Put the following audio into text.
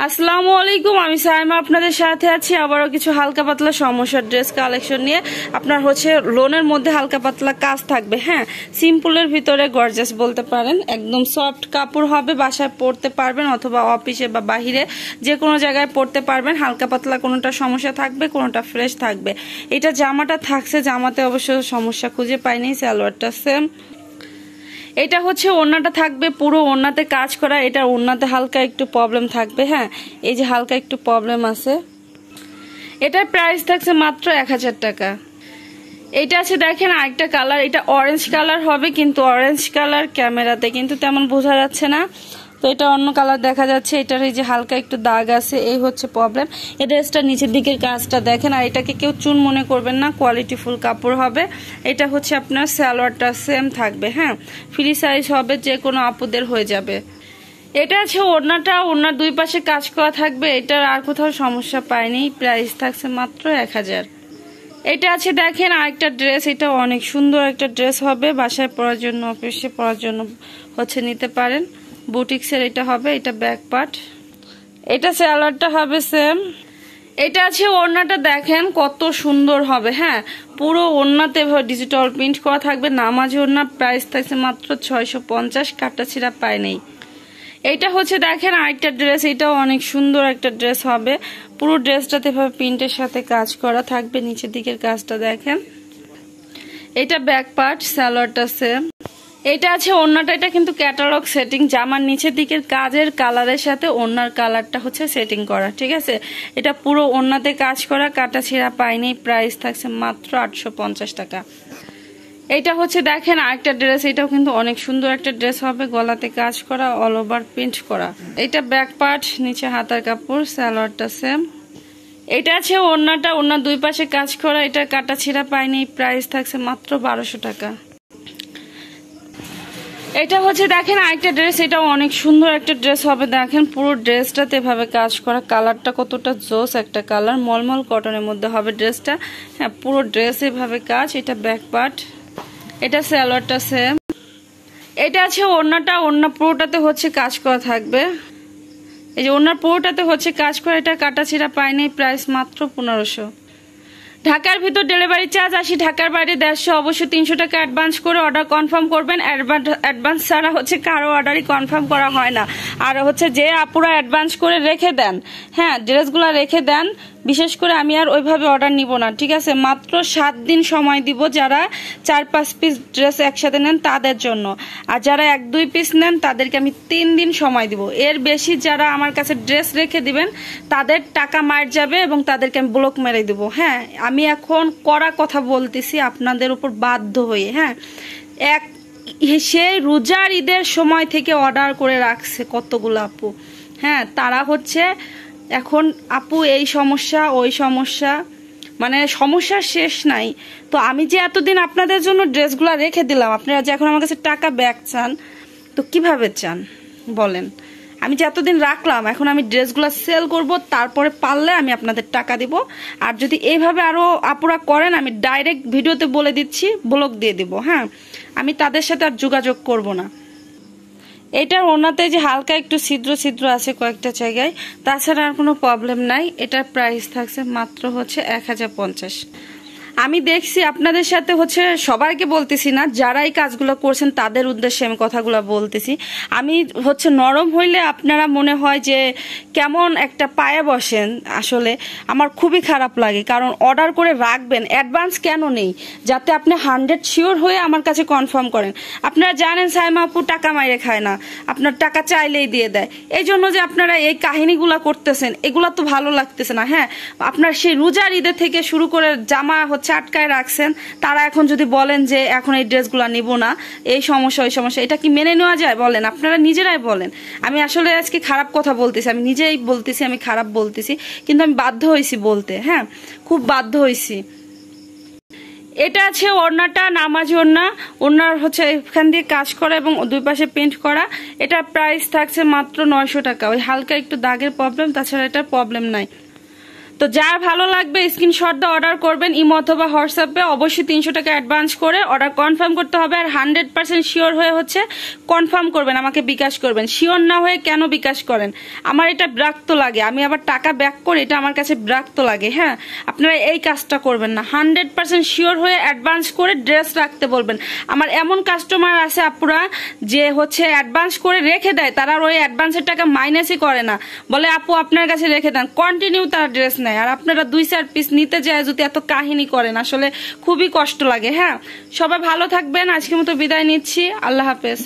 আসসালামু আলাইকুম, আমি সাইমা আপনাদের সাথে আছি আবারও কিছু হালকা পাতলা সমস্যার ড্রেস কালেকশন নিয়ে। আপনার লোনের মধ্যে হালকা পাতলা কাজ থাকবে, হ্যাঁ, সিম্পলের ভিতরে গর্জাস বলতে পারেন। একদম সফট কাপড় হবে, বাসায় পরতে পারবেন অথবা অফিসে বা বাহিরে যে কোনো জায়গায় পরতে পারবেন। হালকা পাতলা কোনোটা সমস্যা থাকবে, কোনোটা ফ্রেশ থাকবে। এটা জামাটা থাকছে, জামাতে অবশ্য সমস্যা খুঁজে পাইনি। সালোয়ারটা সেম। এটা ওড়নাটা থাকবে পুরো ওড়নাতে কাজ করা। এটা ওড়নাতে হালকা একটু প্রবলেম থাকবে, হ্যাঁ, এই যে হালকা একটু প্রবলেম আছে। এটার প্রাইস থাকছে মাত্র 1000 টাকা। এটা আছে দেখেন আরেকটা কালার, এটা অরেঞ্জ কালার হবে, কিন্তু অরেঞ্জ কালার ক্যামেরাতে কিন্তু তেমন বোঝা যাচ্ছে না, তো এটা অন্য কালার দেখা যাচ্ছে। এটার এই যে হালকা একটু দাগ আছে, এই হচ্ছে প্রবলেম। এই ড্রেসটা নিচের দিকের কাজটা দেখেন, আর এটাকে কেউ চুন মনে করবেন না, কোয়ালিটি ফুল কাপড় হবে। এটা আপনার সালোয়ারটা সেম থাকবে, হ্যাঁ, ফ্রি সাইজ হবে, যে কোনো আপুদের হয়ে যাবে। এটা আছে ওড়নাটা, ওড়নার দুই পাশে কাজ করা থাকবে। এটার আর কোথাও সমস্যা পাইনি। প্রাইস থাকছে মাত্র 1000। এটা আছে দেখেন আরেকটা ড্রেস, এটা অনেক সুন্দর একটা ড্রেস হবে, বাসায় পরার জন্য অফিসে পরার জন্য নিতে পারেন। বুটিক্সের এটা হবে, এটা ব্যাক পার্ট, এটা সালোয়ারটা হবে সেম। এটা আছে ওড়নাটা দেখেন কত সুন্দর হবে, হ্যাঁ, পুরো ওড়নাতে ডিজিটাল প্রিন্ট করা থাকবে। নামাজি ওড়না, প্রাইস থাকছে মাত্র 650, কাটা ছিঁড়া পায় নেই। এইটা দেখেন আরেকটা ড্রেস, এটাও অনেক সুন্দর একটা ড্রেস হবে। পুরো ড্রেসটাতে এভাবে প্রিন্টের সাথে কাজ করা থাকবে, নিচের দিকের কাজটা দেখেন। এটা ব্যাক পার্ট, সালোয়ারটা সেম। এটা আছে ওড়নাটা, এটা কিন্তু ক্যাটালগ সেটিং, জামার নিচের দিকের কাজের কালারের সাথে ওড়নার কালারটা সেটিং করা, ঠিক আছে। এটা পুরো ওড়নাতে কাজ করা, কাটা ছেঁড়া পায়নি। প্রাইস থাকছে মাত্র 850 টাকা। এটা দেখেন আরেকটা ড্রেস, এটাও কিন্তু অনেক সুন্দর একটা ড্রেস হবে, গলাতে কাজ করা, অল ওভার প্রিন্ট করা। এটা ব্যাক পার্ট, নিচে হাতার কাপড়, সালোয়ারটা সেম। এটা আছে ওড়নাটা, ওড়নার দুই পাশে কাজ করা, এটা কাটা ছেঁড়া পায়নি। প্রাইস থাকছে মাত্র 1200 টাকা। এটা দেখেন আরেকটা ড্রেস, এটাও অনেক সুন্দর একটা ড্রেস হবে। দেখেন পুরো ড্রেসটাতে এভাবে কাজ করা, কালারটা কতটা জোস একটা কালার, মলমল কটনের মধ্যে হবে ড্রেসটা, হ্যাঁ, পুরো ড্রেস এভাবে কাজ। এটা ব্যাক পার্ট, এটা সালোয়ারটা সেম। এটা আছে ওড়নাটা, ওড়না পুরোটাতে কাজ করা থাকবে, এই যে ওড়নার পুরোটাতে কাজ করা, এটা কাটা ছিঁড়া পায়নি। প্রাইস মাত্র 1500। ঢাকার ভিতর ডেলিভারি চার্জ 80, ঢাকার বাইরে 150। অবশ্যই 300 টাকা অ্যাডভান্স করে অর্ডার কনফার্ম করবেন। অ্যাডভান্স ছাড়া কারো অর্ডারই কনফার্ম করা হয় না। আর যে আপুরা অ্যাডভান্স করে রেখে দেন, হ্যাঁ, ড্রেসগুলো রেখে দেন, বিশেষ করে আমি আর ওইভাবে অর্ডার নিব না, ঠিক আছে। মাত্র 7 দিন সময় দিব, যারা 4-5 পিস ড্রেস একসাথে নেন তাদের জন্য, আর যারা 1-2 পিস নেন তাদেরকে আমি 3 দিন সময় দিব। এর বেশি যারা আমার কাছে ড্রেস রেখে দিবেন তাদের টাকা মার যাবে এবং তাদেরকে আমি ব্লক মেরে দিব, হ্যাঁ। আমি এখন কড়া কথা বলতেছি আপনাদের উপর বাধ্য হয়ে, হ্যাঁ। সেই রোজার ঈদের সময় থেকে অর্ডার করে রাখছে কতগুলো আপু, হ্যাঁ, তারা এখন আপু এই সমস্যা ওই সমস্যা, মানে সমস্যার শেষ নাই। তো আমি যে এতদিন আপনাদের জন্য ড্রেসগুলো রেখে দিলাম, আপনারা যে এখন আমার কাছে টাকা ব্যাক চান, তো কিভাবে চান বলেন? আমি যে এতদিন রাখলাম, এখন আমি ড্রেসগুলো সেল করব, তারপরে পারলে আমি আপনাদের টাকা দিব। আর যদি এইভাবে আরো আপুরা করেন, আমি ডাইরেক্ট ভিডিওতে বলে দিচ্ছি, ব্লক দিয়ে দিব, হ্যাঁ, আমি তাদের সাথে আর যোগাযোগ করব না। এটার ওড়নাতে যে হালকা একটু ছিদ্র ছিদ্র আছে কয়েকটা জায়গায়, তাছাড়া আর কোনো প্রবলেম নাই। এটার প্রাইস থাকছে মাত্র 1050। আমি দেখছি আপনাদের সাথে সবাইকে বলতেছি না, যারা এই কাজগুলো করছেন তাদের উদ্দেশ্যে আমি কথাগুলো বলতেছি। আমি নরম হইলে আপনারা মনে হয় যে কেমন একটা পায়ে বসেন, আসলে আমার খুবই খারাপ লাগে। কারণ অর্ডার করে রাখবেন, অ্যাডভান্স কেন নেই, যাতে আপনি 100 শিওর হয়ে আমার কাছে কনফার্ম করেন। আপনারা জানেন সাইমা আপু টাকা মাইরে খায় না, আপনার টাকা চাইলেই দিয়ে দেয়। এই জন্য যে আপনারা এই কাহিনীগুলা করতেছেন, এগুলা তো ভালো লাগতেছে না, হ্যাঁ। আপনার সেই রোজার ঈদের থেকে শুরু করে জামা আটকায় রাখছেন, তারা এখন যদি বলেন যে এখন এই ড্রেসগুলো নিব না, এই সমস্যা ওই সমস্যা, এটা কি মেনে নেওয়া যায় বলেন? আপনারা নিজেরাই বলেন। আমি আসলে আজকে খারাপ কথা বলতেছি, আমি নিজেই বলতেছি আমি খারাপ বলতেছি, কিন্তু আমি বাধ্য হয়েছি বলতে, হ্যাঁ, খুব বাধ্য হয়েছি। এটা আছে ওড়নাটা, নামাজি ওড়না, ওড়নার এখান দিয়ে কাজ করা এবং দুই পাশে প্রিন্ট করা। এটা প্রাইস থাকছে মাত্র 900 টাকা। ওই হালকা একটু দাগের প্রবলেম, তাছাড়া এটার প্রবলেম নাই। তো যার ভালো লাগবে স্ক্রিনশট দিয়ে অর্ডার করবেন ইমো অথবা হোয়াটসঅ্যাপে। অবশ্যই 300 টাকা অ্যাডভান্স করে অর্ডার কনফার্ম করতে হবে, আর 100% শিওর হয়ে হচ্ছে কনফার্ম করবেন, আমাকে বিকাশ করবেন। শিওর না হয়ে কেন বিকাশ করেন? আমার এটা বিরক্ত লাগে, আমি আবার টাকা ব্যাক করি, এটা আমার কাছে বিরক্ত লাগে। হ্যাঁ, আপনারা এই কাজটা করবেন না। 100% শিওর হয়ে অ্যাডভান্স করে ড্রেস রাখতে বলবেন। আমার এমন কাস্টমার আছে আপুরা যে হচ্ছে অ্যাডভান্স করে রেখে দেয়, তারা ওই অ্যাডভান্সের টাকা মাইনাসই করে না, বলে আপু আপনার কাছে রেখে দেন, কন্টিনিউ তারা ড্রেস নেয়। আর আপনারা 2-4 পিস নিতে যায় যদি এত কাহিনী করেন, আসলে খুবই কষ্ট লাগে। হ্যাঁ, সবাই ভালো থাকবেন, আজকের মতো বিদায় নিচ্ছি, আল্লাহ হাফেজ।